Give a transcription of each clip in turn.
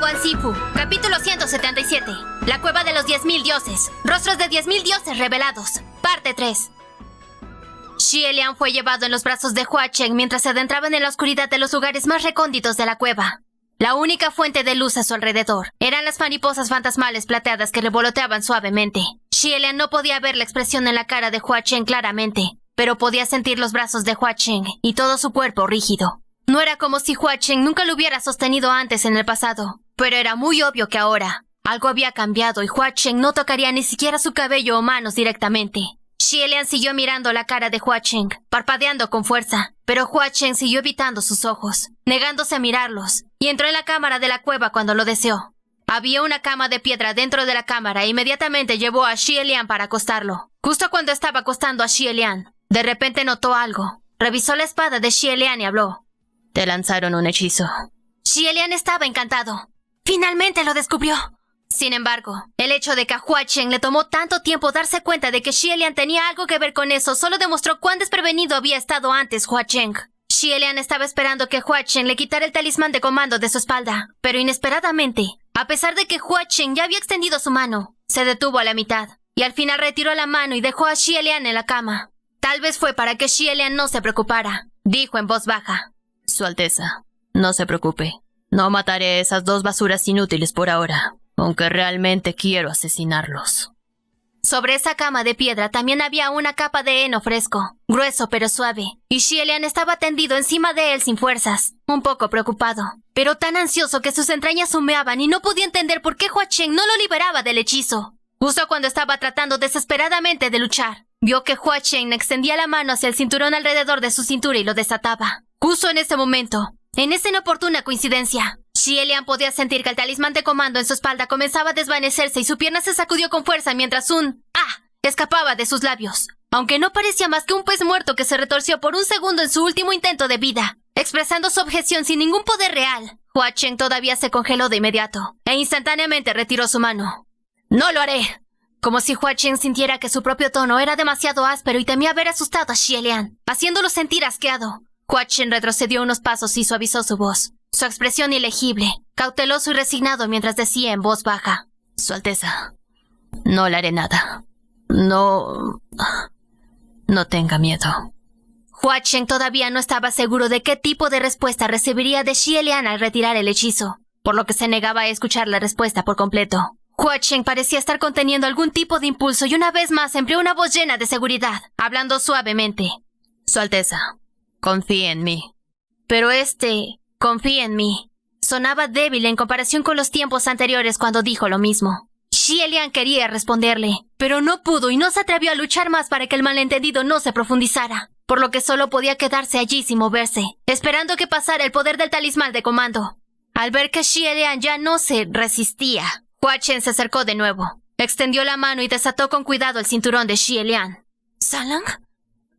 Fan Sifu, capítulo 177. La cueva de los 10.000 dioses. Rostros de 10.000 dioses revelados. Parte 3. Xie Lian fue llevado en los brazos de Hua Chen mientras se adentraban en la oscuridad de los lugares más recónditos de la cueva. La única fuente de luz a su alrededor eran las mariposas fantasmales plateadas que revoloteaban suavemente. Xie Lian no podía ver la expresión en la cara de Hua Chen claramente, pero podía sentir los brazos de Hua Chen y todo su cuerpo rígido. No era como si Hua Chen nunca lo hubiera sostenido antes en el pasado, pero era muy obvio que ahora algo había cambiado y Hua Chen no tocaría ni siquiera su cabello o manos directamente. Xie Lian siguió mirando la cara de Hua Chen, parpadeando con fuerza, pero Hua Chen siguió evitando sus ojos, negándose a mirarlos, y entró en la cámara de la cueva cuando lo deseó. Había una cama de piedra dentro de la cámara e inmediatamente llevó a Xie Lian para acostarlo. Justo cuando estaba acostando a Xie Lian, de repente notó algo. Revisó la espada de Xie Lian y habló. Te lanzaron un hechizo. Xie Lian estaba encantado. Finalmente lo descubrió. Sin embargo, el hecho de que a Hua Chen le tomó tanto tiempo darse cuenta de que Xie Lian tenía algo que ver con eso solo demostró cuán desprevenido había estado antes Hua Chen. Xie Lian estaba esperando que Hua Chen le quitara el talismán de comando de su espalda, pero inesperadamente, a pesar de que Hua Chen ya había extendido su mano, se detuvo a la mitad, y al final retiró la mano y dejó a Xie Lian en la cama. Tal vez fue para que Xie Lian no se preocupara, dijo en voz baja. Su Alteza, no se preocupe. No mataré a esas dos basuras inútiles por ahora, aunque realmente quiero asesinarlos. Sobre esa cama de piedra también había una capa de heno fresco, grueso pero suave, y Xie Lian estaba tendido encima de él sin fuerzas, un poco preocupado, pero tan ansioso que sus entrañas humeaban y no podía entender por qué Hua Chen no lo liberaba del hechizo. Justo cuando estaba tratando desesperadamente de luchar, vio que Hua Chen extendía la mano hacia el cinturón alrededor de su cintura y lo desataba. Justo en ese momento, en esa inoportuna coincidencia, Xie Lian podía sentir que el talismán de comando en su espalda comenzaba a desvanecerse y su pierna se sacudió con fuerza mientras un ¡ah! Escapaba de sus labios. Aunque no parecía más que un pez muerto que se retorció por un segundo en su último intento de vida, expresando su objeción sin ningún poder real, Hua Chen todavía se congeló de inmediato e instantáneamente retiró su mano. ¡No lo haré! Como si Hua Chen sintiera que su propio tono era demasiado áspero y temía haber asustado a Xie Lian, haciéndolo sentir asqueado. Hua Chen retrocedió unos pasos y suavizó su voz. Su expresión ilegible, cauteloso y resignado mientras decía en voz baja. Su Alteza, no le haré nada. No tenga miedo. Hua Chen todavía no estaba seguro de qué tipo de respuesta recibiría de Xie Lian al retirar el hechizo, por lo que se negaba a escuchar la respuesta por completo. Hua Chen parecía estar conteniendo algún tipo de impulso y una vez más empleó una voz llena de seguridad, hablando suavemente. Su Alteza, confíe en mí. Pero confíe en mí, sonaba débil en comparación con los tiempos anteriores cuando dijo lo mismo. Xie Lian quería responderle, pero no pudo y no se atrevió a luchar más para que el malentendido no se profundizara, por lo que solo podía quedarse allí sin moverse, esperando que pasara el poder del talismán de comando. Al ver que Xie Lian ya no se resistía, Hua Chen se acercó de nuevo, extendió la mano y desató con cuidado el cinturón de Xie Lian. ¿Salang?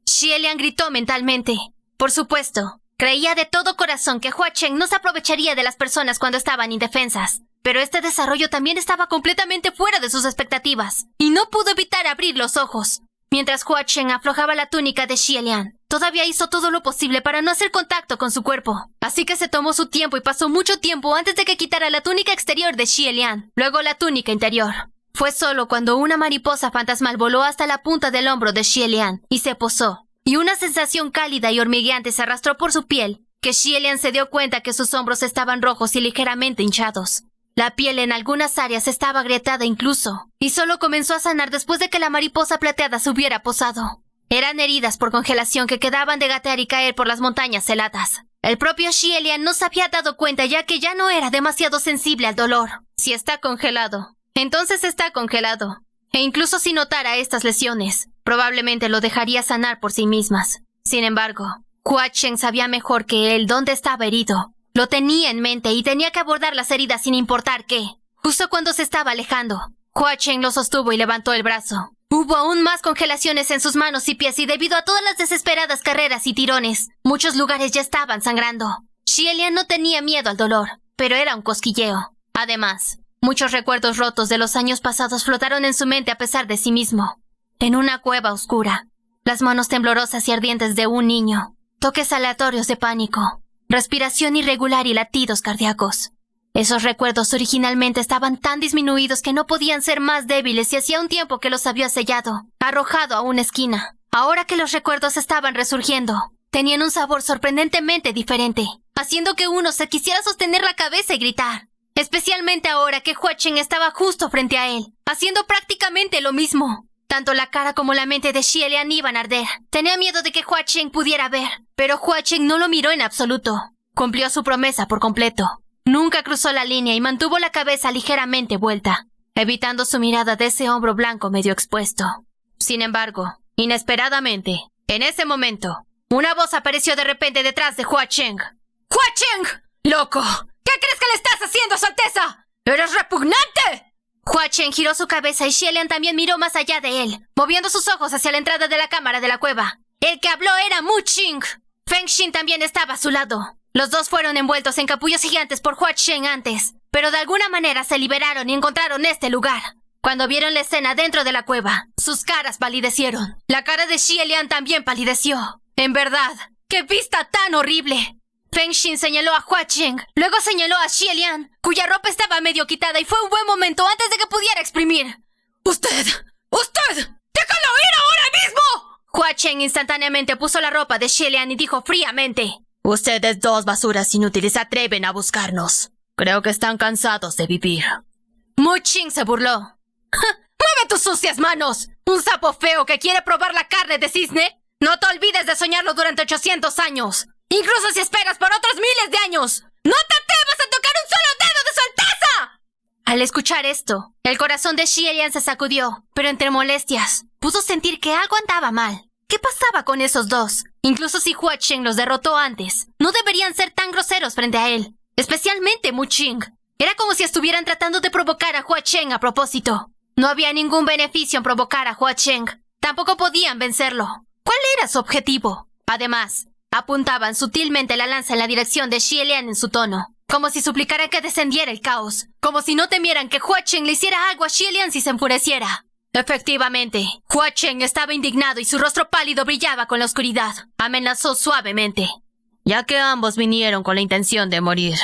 Xie Lian gritó mentalmente. Por supuesto, creía de todo corazón que Hua Chen no se aprovecharía de las personas cuando estaban indefensas, pero este desarrollo también estaba completamente fuera de sus expectativas, y no pudo evitar abrir los ojos. Mientras Hua Chen aflojaba la túnica de Xie Lian, todavía hizo todo lo posible para no hacer contacto con su cuerpo, así que se tomó su tiempo y pasó mucho tiempo antes de que quitara la túnica exterior de Xie Lian, luego la túnica interior. Fue solo cuando una mariposa fantasmal voló hasta la punta del hombro de Xie Lian y se posó, y una sensación cálida y hormigueante se arrastró por su piel, que Xie Lian se dio cuenta que sus hombros estaban rojos y ligeramente hinchados. La piel en algunas áreas estaba agrietada incluso, y solo comenzó a sanar después de que la mariposa plateada se hubiera posado. Eran heridas por congelación que quedaban de gatear y caer por las montañas heladas. El propio Xie Lian no se había dado cuenta ya que ya no era demasiado sensible al dolor. Si está congelado, entonces está congelado. E incluso si notara estas lesiones, probablemente lo dejaría sanar por sí mismas. Sin embargo, Hua Chen sabía mejor que él dónde estaba herido. Lo tenía en mente y tenía que abordar las heridas sin importar qué. Justo cuando se estaba alejando, Hua Chen lo sostuvo y levantó el brazo. Hubo aún más congelaciones en sus manos y pies y debido a todas las desesperadas carreras y tirones, muchos lugares ya estaban sangrando. Xie Lian no tenía miedo al dolor, pero era un cosquilleo. Además, muchos recuerdos rotos de los años pasados flotaron en su mente a pesar de sí mismo. En una cueva oscura, las manos temblorosas y ardientes de un niño, toques aleatorios de pánico, respiración irregular y latidos cardíacos. Esos recuerdos originalmente estaban tan disminuidos que no podían ser más débiles y hacía un tiempo que los había sellado, arrojado a una esquina. Ahora que los recuerdos estaban resurgiendo, tenían un sabor sorprendentemente diferente, haciendo que uno se quisiera sostener la cabeza y gritar. Especialmente ahora que Hua Chen estaba justo frente a él, haciendo prácticamente lo mismo. Tanto la cara como la mente de Xie Lian iban a arder. Tenía miedo de que Hua Chen pudiera ver, pero Hua Chen no lo miró en absoluto. Cumplió su promesa por completo. Nunca cruzó la línea y mantuvo la cabeza ligeramente vuelta, evitando su mirada de ese hombro blanco medio expuesto. Sin embargo, inesperadamente, en ese momento, una voz apareció de repente detrás de Hua Chen. ¡Hua Chen! ¡Loco! ¿Qué crees que le estás haciendo, Su Alteza? ¡Eres repugnante! Hua Chen giró su cabeza y Xie Lian también miró más allá de él, moviendo sus ojos hacia la entrada de la cámara de la cueva. El que habló era Mu Qing. Feng Xin también estaba a su lado. Los dos fueron envueltos en capullos gigantes por Hua Chen antes, pero de alguna manera se liberaron y encontraron este lugar. Cuando vieron la escena dentro de la cueva, sus caras palidecieron. La cara de Xie Lian también palideció. En verdad, ¡qué vista tan horrible! Feng Xin señaló a Hua Chen, luego señaló a Xie Lian, cuya ropa estaba medio quitada y fue un buen momento antes de que pudiera exprimir. ¡Usted! ¡Déjalo ir ahora mismo! Hua Chen instantáneamente puso la ropa de Xie Lian y dijo fríamente: Ustedes dos basuras inútiles se atreven a buscarnos. Creo que están cansados de vivir. Mu Qing se burló. ¡Mueve tus sucias manos! ¿Un sapo feo que quiere probar la carne de cisne? No te olvides de soñarlo durante 800 años. Incluso si esperas por otros miles de años. ¡No te atrevas a tocar un solo dedo de Su Alteza! Al escuchar esto, el corazón de Xie Lian se sacudió, pero entre molestias, pudo sentir que algo andaba mal. ¿Qué pasaba con esos dos? Incluso si Hua Chen los derrotó antes, no deberían ser tan groseros frente a él. Especialmente Mu Qing. Era como si estuvieran tratando de provocar a Hua Chen a propósito. No había ningún beneficio en provocar a Hua Chen. Tampoco podían vencerlo. ¿Cuál era su objetivo? Además, apuntaban sutilmente la lanza en la dirección de Xie Lian en su tono, como si suplicaran que descendiera el caos, como si no temieran que Hua Chen le hiciera algo a Xie Lian si se enfureciera. Efectivamente, Hua Chen estaba indignado y su rostro pálido brillaba con la oscuridad. Amenazó suavemente. Ya que ambos vinieron con la intención de morir.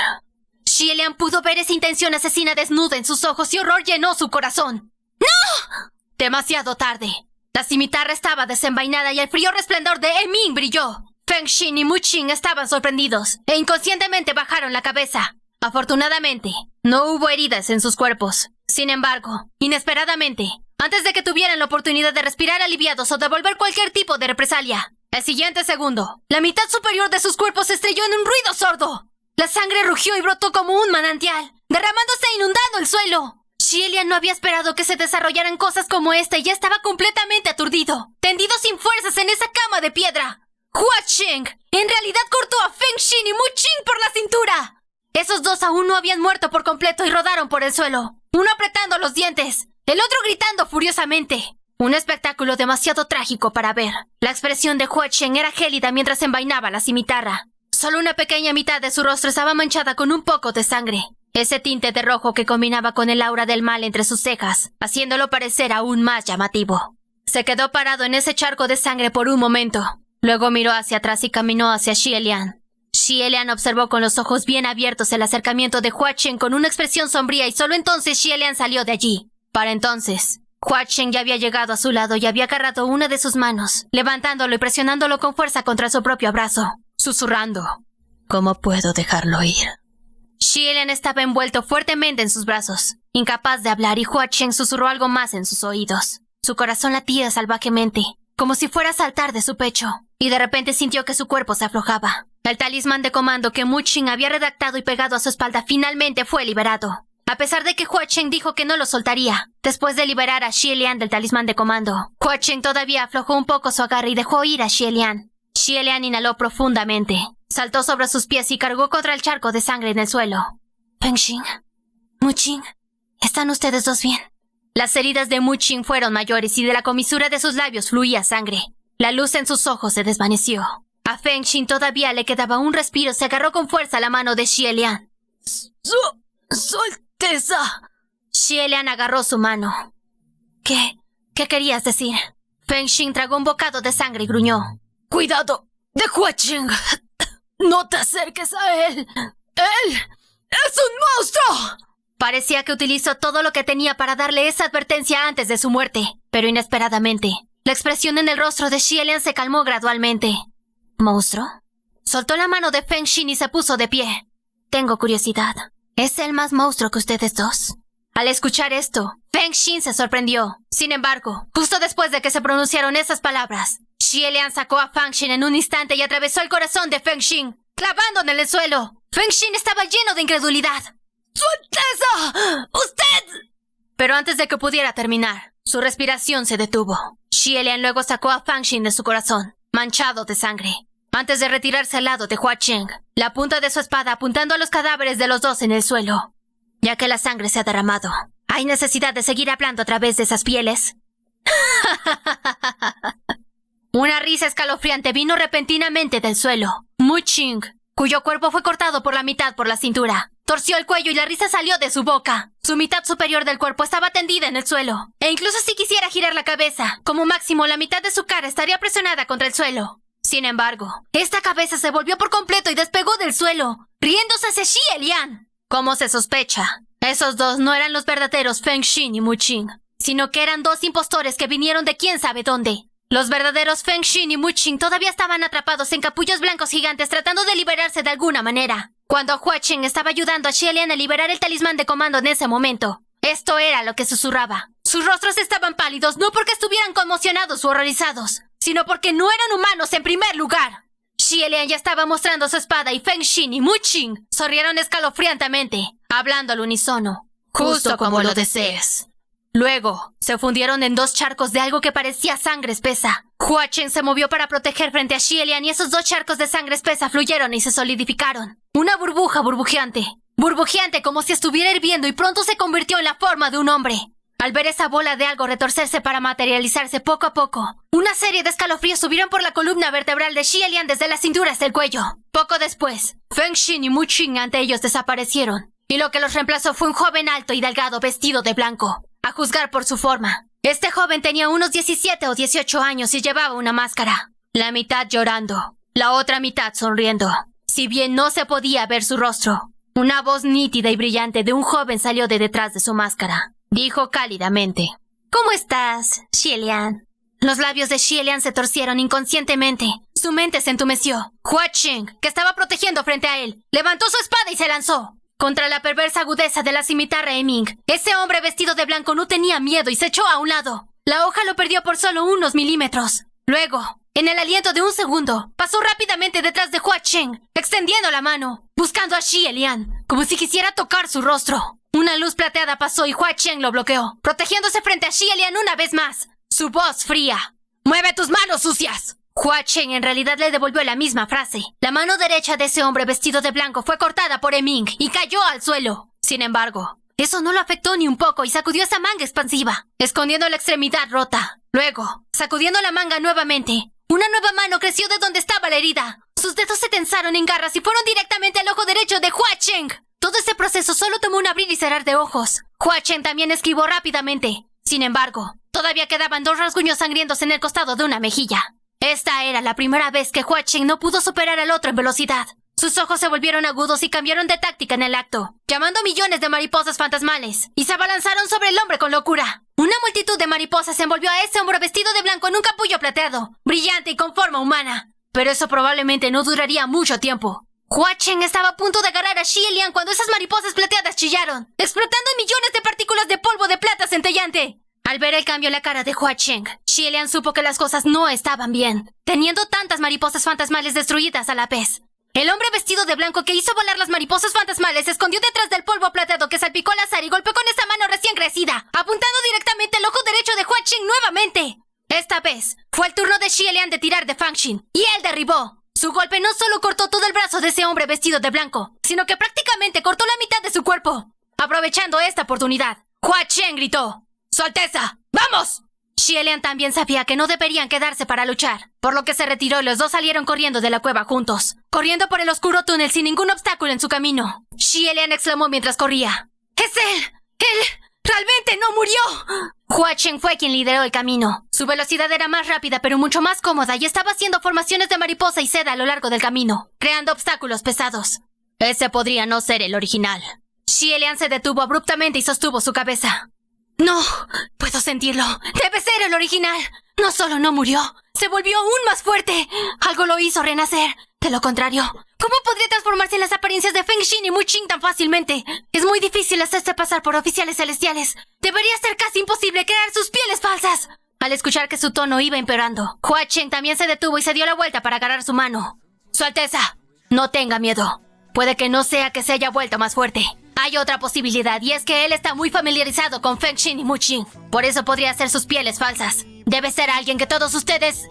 Xie Lian pudo ver esa intención asesina desnuda en sus ojos y horror llenó su corazón. ¡No! Demasiado tarde. La cimitarra estaba desenvainada y el frío resplandor de Eming brilló. Feng Xin y Mu Qing estaban sorprendidos e inconscientemente bajaron la cabeza. Afortunadamente, no hubo heridas en sus cuerpos. Sin embargo, inesperadamente, antes de que tuvieran la oportunidad de respirar aliviados o devolver cualquier tipo de represalia, el siguiente segundo, la mitad superior de sus cuerpos se estrelló en un ruido sordo. La sangre rugió y brotó como un manantial, derramándose e inundando el suelo. Xie Lian no había esperado que se desarrollaran cosas como esta y ya estaba completamente aturdido, tendido sin fuerzas en esa cama de piedra. Hua Chen en realidad cortó a Feng Xin y Mu Qing por la cintura. Esos dos aún no habían muerto por completo y rodaron por el suelo, uno apretando los dientes, el otro gritando furiosamente. Un espectáculo demasiado trágico para ver. La expresión de Hua Chen era gélida mientras envainaba la cimitarra. Solo una pequeña mitad de su rostro estaba manchada con un poco de sangre. Ese tinte de rojo que combinaba con el aura del mal entre sus cejas, haciéndolo parecer aún más llamativo. Se quedó parado en ese charco de sangre por un momento. Luego miró hacia atrás y caminó hacia Xie Lian. Xie Lian observó con los ojos bien abiertos el acercamiento de Hua Chen con una expresión sombría y solo entonces Xie Lian salió de allí. Para entonces, Hua Chen ya había llegado a su lado y había agarrado una de sus manos, levantándolo y presionándolo con fuerza contra su propio brazo, susurrando: ¿Cómo puedo dejarlo ir? Xie Lian estaba envuelto fuertemente en sus brazos, incapaz de hablar, y Hua Chen susurró algo más en sus oídos. Su corazón latía salvajemente, como si fuera a saltar de su pecho, y de repente sintió que su cuerpo se aflojaba. El talismán de comando que Mu Qing había redactado y pegado a su espalda finalmente fue liberado. A pesar de que Hua Chen dijo que no lo soltaría, después de liberar a Xie Lian del talismán de comando, Hua Chen todavía aflojó un poco su agarre y dejó ir a Xie Lian. Xie Lian inhaló profundamente, saltó sobre sus pies y cargó contra el charco de sangre en el suelo. Feng Xin, Mu Qing, ¿están ustedes dos bien? Las heridas de Mu Qing fueron mayores y de la comisura de sus labios fluía sangre. La luz en sus ojos se desvaneció. A Feng Xin todavía le quedaba un respiro. Se agarró con fuerza la mano de Xie Lian. ¡Su Alteza! Xie Lian agarró su mano. ¿Qué querías decir? Feng Xin tragó un bocado de sangre y gruñó. ¡Cuidado de Hua Chen! ¡No te acerques a él! ¡Él es un monstruo! Parecía que utilizó todo lo que tenía para darle esa advertencia antes de su muerte, pero inesperadamente, la expresión en el rostro de Xielian se calmó gradualmente. ¿Monstruo? Soltó la mano de Feng Xin y se puso de pie. Tengo curiosidad. ¿Es él más monstruo que ustedes dos? Al escuchar esto, Feng Xin se sorprendió. Sin embargo, justo después de que se pronunciaron esas palabras, Xielian sacó a Feng Xin en un instante y atravesó el corazón de Feng Xin, clavándolo en el suelo. Feng Xin estaba lleno de incredulidad. ¡Su Alteza! ¡Usted! Pero antes de que pudiera terminar, su respiración se detuvo. Xielian luego sacó a Feng Xin de su corazón, manchado de sangre, antes de retirarse al lado de Hua Cheng, la punta de su espada apuntando a los cadáveres de los dos en el suelo. Ya que la sangre se ha derramado, ¿hay necesidad de seguir hablando a través de esas pieles? Una risa escalofriante vino repentinamente del suelo. Mu Ching, cuyo cuerpo fue cortado por la mitad por la cintura, torció el cuello y la risa salió de su boca. Su mitad superior del cuerpo estaba tendida en el suelo, e incluso si quisiera girar la cabeza, como máximo la mitad de su cara estaría presionada contra el suelo. Sin embargo, esta cabeza se volvió por completo y despegó del suelo, riéndose hacia Xielian. Como se sospecha, esos dos no eran los verdaderos Feng Xin y Mu Ching, sino que eran dos impostores que vinieron de quién sabe dónde. Los verdaderos Feng Xin y Mu Ching todavía estaban atrapados en capullos blancos gigantes tratando de liberarse de alguna manera. Cuando Hua Cheng estaba ayudando a Xielian a liberar el talismán de comando en ese momento, esto era lo que susurraba. Sus rostros estaban pálidos no porque estuvieran conmocionados u horrorizados, sino porque no eran humanos en primer lugar. Xielian ya estaba mostrando su espada y Feng Xin y Mu Ching sonrieron escalofriantemente, hablando al unísono. Justo como lo desees. Luego, se fundieron en dos charcos de algo que parecía sangre espesa. Hua Cheng se movió para proteger frente a Xielian y esos dos charcos de sangre espesa fluyeron y se solidificaron. Una burbuja burbujeante. Burbujeante como si estuviera hirviendo y pronto se convirtió en la forma de un hombre. Al ver esa bola de algo retorcerse para materializarse poco a poco, una serie de escalofríos subieron por la columna vertebral de Xielian desde la cintura hasta el cuello. Poco después, Feng Xin y Mu Ching ante ellos desaparecieron, y lo que los reemplazó fue un joven alto y delgado vestido de blanco. A juzgar por su forma, este joven tenía unos 17 o 18 años y llevaba una máscara. La mitad llorando, la otra mitad sonriendo. Si bien no se podía ver su rostro, una voz nítida y brillante de un joven salió de detrás de su máscara. Dijo cálidamente: ¿Cómo estás, Xielian? Los labios de Xielian se torcieron inconscientemente. Su mente se entumeció. Hua Cheng, que estaba protegiendo frente a él, levantó su espada y se lanzó contra la perversa agudeza de la cimitarra de Ming. Ese hombre vestido de blanco no tenía miedo y se echó a un lado. La hoja lo perdió por solo unos milímetros. Luego, en el aliento de un segundo, pasó rápidamente detrás de Hua Cheng, extendiendo la mano, buscando a Xielian, como si quisiera tocar su rostro. Una luz plateada pasó y Hua Cheng lo bloqueó, protegiéndose frente a Xielian una vez más. Su voz fría: ¡Mueve tus manos sucias! Hua Cheng en realidad le devolvió la misma frase. La mano derecha de ese hombre vestido de blanco fue cortada por Ming y cayó al suelo. Sin embargo, eso no lo afectó ni un poco y sacudió esa manga expansiva, escondiendo la extremidad rota. Luego, sacudiendo la manga nuevamente, una nueva mano creció de donde estaba la herida. Sus dedos se tensaron en garras y fueron directamente al ojo derecho de Hua Cheng. Todo ese proceso solo tomó un abrir y cerrar de ojos. Hua Cheng también esquivó rápidamente. Sin embargo, todavía quedaban dos rasguños sangrientos en el costado de una mejilla. Esta era la primera vez que Hua Cheng no pudo superar al otro en velocidad. Sus ojos se volvieron agudos y cambiaron de táctica en el acto, llamando millones de mariposas fantasmales, y se abalanzaron sobre el hombre con locura. Una multitud de mariposas envolvió a ese hombre vestido de blanco en un capullo plateado, brillante y con forma humana. Pero eso probablemente no duraría mucho tiempo. Hua Cheng estaba a punto de agarrar a Xielian cuando esas mariposas plateadas chillaron, explotando en millones de partículas de polvo de plata centellante. Al ver el cambio en la cara de Hua Cheng, Xielian supo que las cosas no estaban bien, teniendo tantas mariposas fantasmales destruidas a la vez. El hombre vestido de blanco que hizo volar las mariposas fantasmales se escondió detrás del polvo plateado que salpicó al azar y golpeó con esa mano recién crecida, apuntando directamente al ojo derecho de Hua Cheng nuevamente. Esta vez, fue el turno de Xielian de tirar de Feng Xin, y él derribó. Su golpe no solo cortó todo el brazo de ese hombre vestido de blanco, sino que prácticamente cortó la mitad de su cuerpo. Aprovechando esta oportunidad, Hua Cheng gritó: ¡Su Alteza! ¡Vamos! Xielian también sabía que no deberían quedarse para luchar, por lo que se retiró y los dos salieron corriendo de la cueva juntos, corriendo por el oscuro túnel sin ningún obstáculo en su camino. Xielian exclamó mientras corría: ¡Es él! ¡Él realmente no murió! Hua Cheng fue quien lideró el camino. Su velocidad era más rápida pero mucho más cómoda y estaba haciendo formaciones de mariposa y seda a lo largo del camino, creando obstáculos pesados. Ese podría no ser el original. Xie Lian se detuvo abruptamente y sostuvo su cabeza. No, puedo sentirlo. Debe ser el original. No solo no murió, se volvió aún más fuerte. Algo lo hizo renacer. De lo contrario, ¿cómo podría transformarse en las apariencias de Feng Xin y Mu Qing tan fácilmente? Es muy difícil hacerse pasar por oficiales celestiales. Debería ser casi imposible crear sus pieles falsas. Al escuchar que su tono iba empeorando, Hua Chen también se detuvo y se dio la vuelta para agarrar su mano. Su Alteza, no tenga miedo. Puede que no sea que se haya vuelto más fuerte. Hay otra posibilidad, y es que él está muy familiarizado con Feng Xin y Mu Qing. Por eso podría hacer sus pieles falsas. Debe ser alguien que todos ustedes...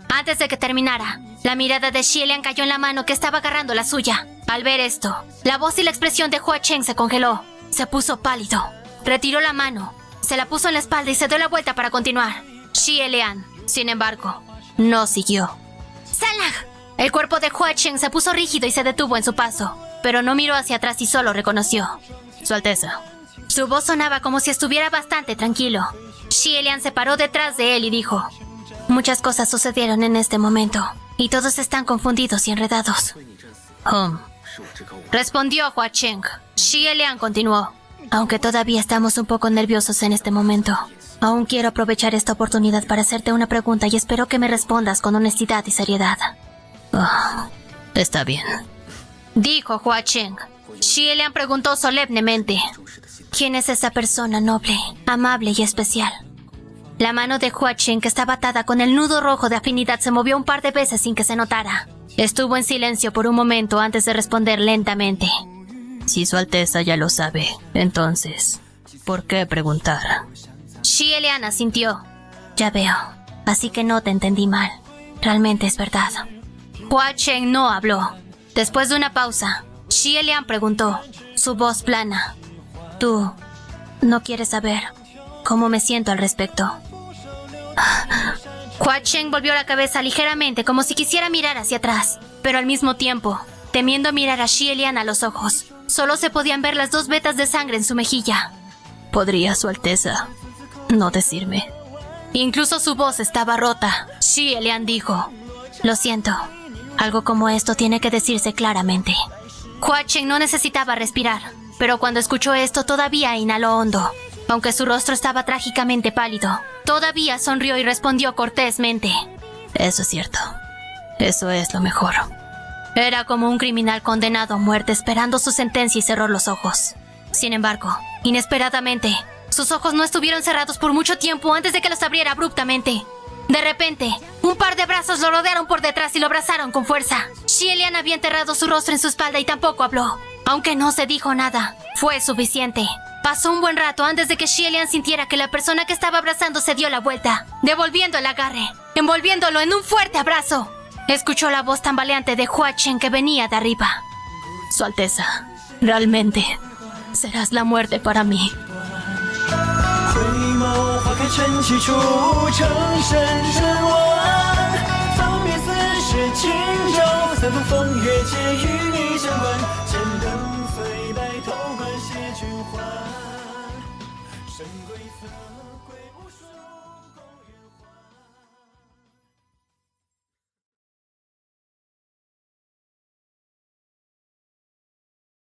Antes de que terminara, la mirada de Xie Lian cayó en la mano que estaba agarrando la suya. Al ver esto, la voz y la expresión de Hua Chen se congeló. Se puso pálido. Retiró la mano, se la puso en la espalda y se dio la vuelta para continuar. Xie Lian, sin embargo, no siguió. ¡Salag! El cuerpo de Hua Chen se puso rígido y se detuvo en su paso, pero no miró hacia atrás y solo reconoció. Su Alteza. Su voz sonaba como si estuviera bastante tranquilo. Xie Lian se paró detrás de él y dijo: muchas cosas sucedieron en este momento, y todos están confundidos y enredados. Respondió Hua Chen. Xie Lian continuó. Aunque todavía estamos un poco nerviosos en este momento, aún quiero aprovechar esta oportunidad para hacerte una pregunta y espero que me respondas con honestidad y seriedad. Está bien, dijo Hua Chen. Xie Lian preguntó solemnemente: ¿quién es esa persona noble, amable y especial? La mano de Hua Chen, que estaba atada con el nudo rojo de afinidad, se movió un par de veces sin que se notara. Estuvo en silencio por un momento antes de responder lentamente. Si Su Alteza ya lo sabe, entonces, ¿por qué preguntar? Xie Lian asintió. Ya veo, así que no te entendí mal. Realmente es verdad. Hua Chen no habló. Después de una pausa, Xie Lian preguntó, su voz plana: ¿tú no quieres saber cómo me siento al respecto? Hua Chen volvió la cabeza ligeramente como si quisiera mirar hacia atrás, pero al mismo tiempo, temiendo mirar a Xie Lian a los ojos, solo se podían ver las 2 vetas de sangre en su mejilla. ¿Podría Su Alteza no decirme? Incluso su voz estaba rota. Xie Lian dijo: lo siento, algo como esto tiene que decirse claramente. Hua Chen no necesitaba respirar, pero cuando escuchó esto todavía inhaló hondo. Aunque su rostro estaba trágicamente pálido, todavía sonrió y respondió cortésmente: eso es cierto. Eso es lo mejor. Era como un criminal condenado a muerte esperando su sentencia y cerró los ojos. Sin embargo, inesperadamente, sus ojos no estuvieron cerrados por mucho tiempo antes de que los abriera abruptamente. De repente, un par de brazos lo rodearon por detrás y lo abrazaron con fuerza. Xie Lian había enterrado su rostro en su espalda y tampoco habló. Aunque no se dijo nada, fue suficiente. Pasó un buen rato antes de que Xie Lian sintiera que la persona que estaba abrazando se dio la vuelta, devolviendo el agarre, envolviéndolo en un fuerte abrazo. Escuchó la voz tambaleante de Hua Chen que venía de arriba. Su Alteza, realmente serás la muerte para mí. 神鬼色，鬼无数。